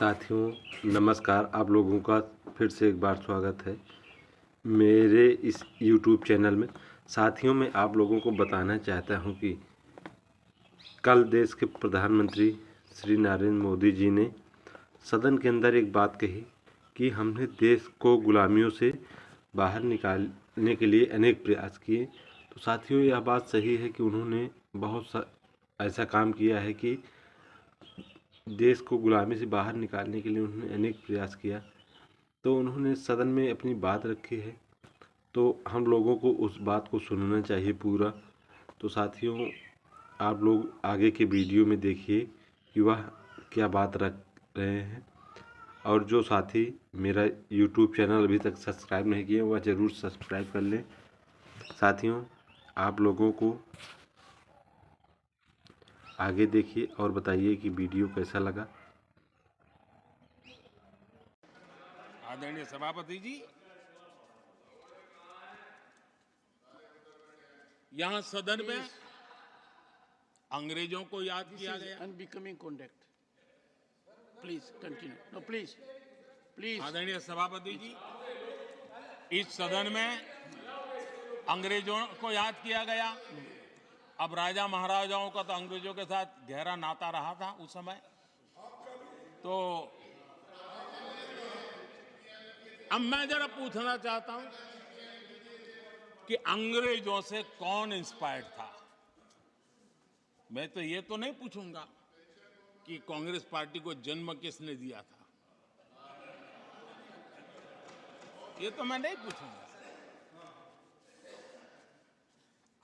साथियों नमस्कार। आप लोगों का फिर से एक बार स्वागत है मेरे इस YouTube चैनल में। साथियों मैं आप लोगों को बताना चाहता हूं कि कल देश के प्रधानमंत्री श्री नरेंद्र मोदी जी ने सदन के अंदर एक बात कही कि हमने देश को गुलामियों से बाहर निकालने के लिए अनेक प्रयास किए। तो साथियों यह बात सही है कि उन्होंने ऐसा काम किया है कि देश को गुलामी से बाहर निकालने के लिए उन्होंने अनेक प्रयास किया। तो उन्होंने सदन में अपनी बात रखी है, तो हम लोगों को उस बात को सुनना चाहिए पूरा। तो साथियों आप लोग आगे के वीडियो में देखिए कि वह क्या बात रख रहे हैं। और जो साथी मेरा YouTube चैनल अभी तक सब्सक्राइब नहीं किए वह ज़रूर सब्सक्राइब कर लें। साथियों आप लोगों को आगे देखिए और बताइए कि वीडियो कैसा लगा। आदरणीय सभापति जी, यहाँ सदन में अंग्रेजों को याद किया गया। Unbecoming conduct. Please continue. No please please. आदरणीय सभापति जी, इस सदन में अंग्रेजों को याद किया गया। अब राजा महाराजाओं का तो अंग्रेजों के साथ गहरा नाता रहा था उस समय। तो अब मैं जरा पूछना चाहता हूं कि अंग्रेजों से कौन इंस्पायर्ड था। मैं तो ये तो नहीं पूछूंगा कि कांग्रेस पार्टी को जन्म किसने दिया था, ये तो मैं नहीं पूछूंगा।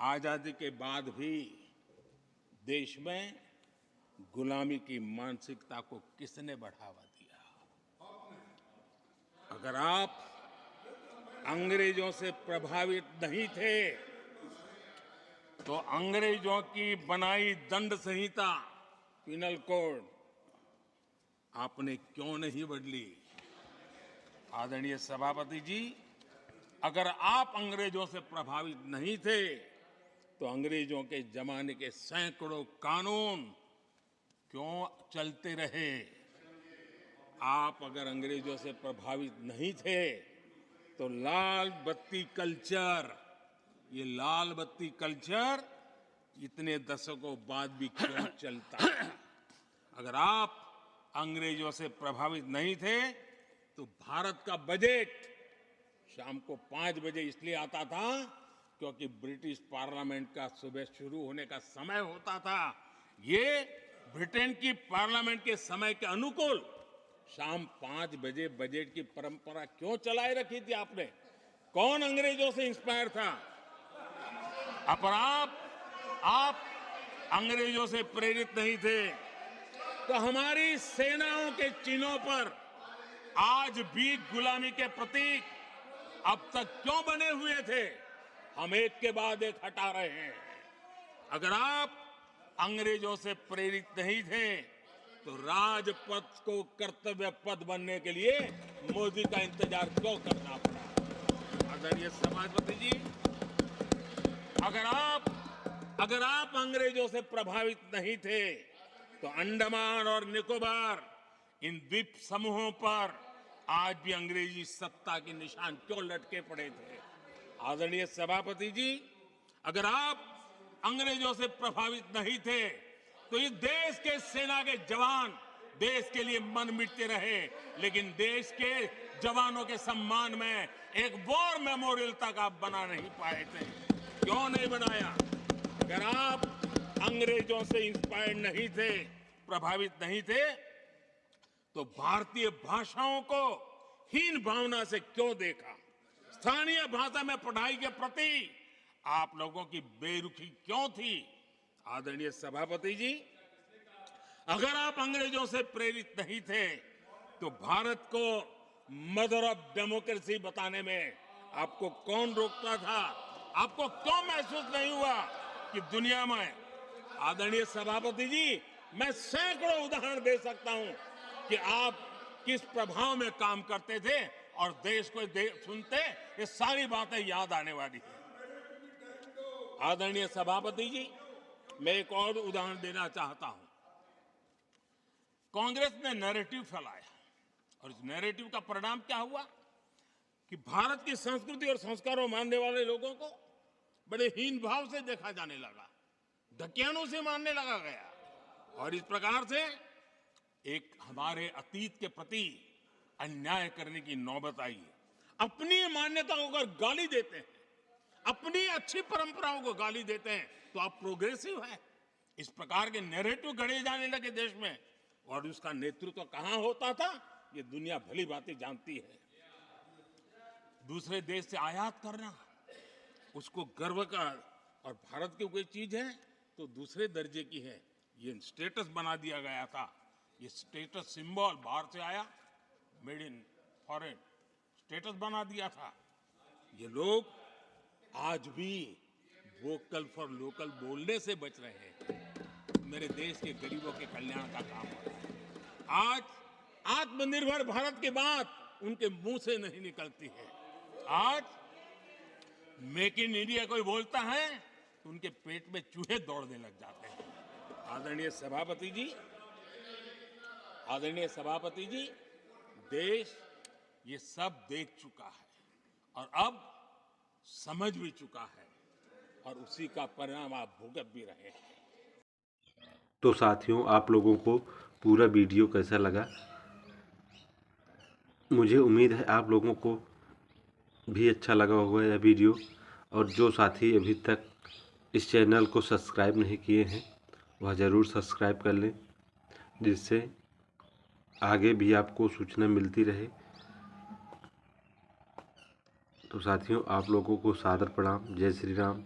आजादी के बाद भी देश में गुलामी की मानसिकता को किसने बढ़ावा दिया। अगर आप अंग्रेजों से प्रभावित नहीं थे तो अंग्रेजों की बनाई दंड संहिता पिनल कोड आपने क्यों नहीं बदली। आदरणीय सभापति जी, अगर आप अंग्रेजों से प्रभावित नहीं थे तो अंग्रेजों के जमाने के सैकड़ों कानून क्यों चलते रहे। आप अगर अंग्रेजों से प्रभावित नहीं थे तो लाल बत्ती कल्चर, ये लाल बत्ती कल्चर इतने दशकों बाद भी क्यों चलता है। अगर आप अंग्रेजों से प्रभावित नहीं थे तो भारत का बजट शाम को 5 बजे इसलिए आता था क्योंकि ब्रिटिश पार्लियामेंट का सुबह शुरू होने का समय होता था। ये ब्रिटेन की पार्लियामेंट के समय के अनुकूल शाम 5 बजे बजट की परंपरा क्यों चलाए रखी थी आपने। कौन अंग्रेजों से इंस्पायर था। अब आप अंग्रेजों से प्रेरित नहीं थे तो हमारी सेनाओं के चिन्हों पर आज भी गुलामी के प्रतीक अब तक क्यों बने हुए थे। हम एक के बाद एक हटा रहे हैं। अगर आप अंग्रेजों से प्रेरित नहीं थे तो राजपथ को कर्तव्य पथ बनने के लिए मोदी का इंतजार क्यों करना पड़ा। आदरणीय सभापति जी, अगर आप अंग्रेजों से प्रभावित नहीं थे तो अंडमान और निकोबार इन द्वीप समूहों पर आज भी अंग्रेजी सत्ता के निशान क्यों लटके पड़े थे। आदरणीय सभापति जी, अगर आप अंग्रेजों से प्रभावित नहीं थे तो इस देश के सेना के जवान देश के लिए मन मिटते रहे, लेकिन देश के जवानों के सम्मान में एक वॉर मेमोरियल तक आप बना नहीं पाए थे। क्यों नहीं बनाया। अगर आप अंग्रेजों से इंस्पायर्ड नहीं थे, प्रभावित नहीं थे तो भारतीय भाषाओं को हीन भावना से क्यों देखा। स्थानीय भाषा में पढ़ाई के प्रति आप लोगों की बेरुखी क्यों थी। आदरणीय सभापति जी, अगर आप अंग्रेजों से प्रेरित नहीं थे तो भारत को मदर ऑफ डेमोक्रेसी बताने में आपको कौन रोकता था। आपको क्यों महसूस नहीं हुआ कि दुनिया में। आदरणीय सभापति जी, मैं सैकड़ों उदाहरण दे सकता हूं कि आप किस प्रभाव में काम करते थे और देश को सुनते ये सारी बातें याद आने वाली है। आदरणीय सभापति जी, मैं एक और उदाहरण देना चाहता हूं। कांग्रेस ने नैरेटिव फैलाया और इस नैरेटिव का परिणाम क्या हुआ कि भारत की संस्कृति और संस्कारों मानने वाले लोगों को बड़े हीन भाव से देखा जाने लगा, ढकियानों से मानने लगा गया और इस प्रकार से एक हमारे अतीत के प्रति अन्याय करने की नौबत आई। अपनी मान्यताओं को गाली देते हैं, अपनी अच्छी परंपराओं को गाली देते हैं, तो आप प्रोग्रेसिव हैं। इस प्रकार के नैरेटिव गढ़े जाने लगे देश में और उसका नेतृत्व कहां होता था ये दुनिया भली भांति जानती है। दूसरे देश से आयात करना उसको गर्व का और भारत की कोई चीज है तो दूसरे दर्जे की है, ये स्टेटस बना दिया गया था। ये स्टेटस सिंबल बाहर से आया, मेड इन फॉरेन स्टेटस बना दिया था। ये लोग आज भी वोकल फॉर लोकल बोलने से बच रहे हैं। मेरे देश के गरीबों के कल्याण का काम हो रहा है। आज आत्मनिर्भर भारत की बात उनके मुंह से नहीं निकलती है। आज मेक इन इंडिया कोई बोलता है तो उनके पेट में चूहे दौड़ने लग जाते हैं। आदरणीय सभापति जी, देश ये सब देख चुका है और अब समझ भी चुका है और उसी का परिणाम आप भुगत भी रहे हैं। तो साथियों, आप लोगों को पूरा वीडियो कैसा लगा? मुझे उम्मीद है आप लोगों को भी अच्छा लगा होगा यह वीडियो। और जो साथी अभी तक इस चैनल को सब्सक्राइब नहीं किए हैं वह ज़रूर सब्सक्राइब कर लें, जिससे आगे भी आपको सूचना मिलती रहे। तो साथियों, आप लोगों को सादर प्रणाम। जय श्री राम।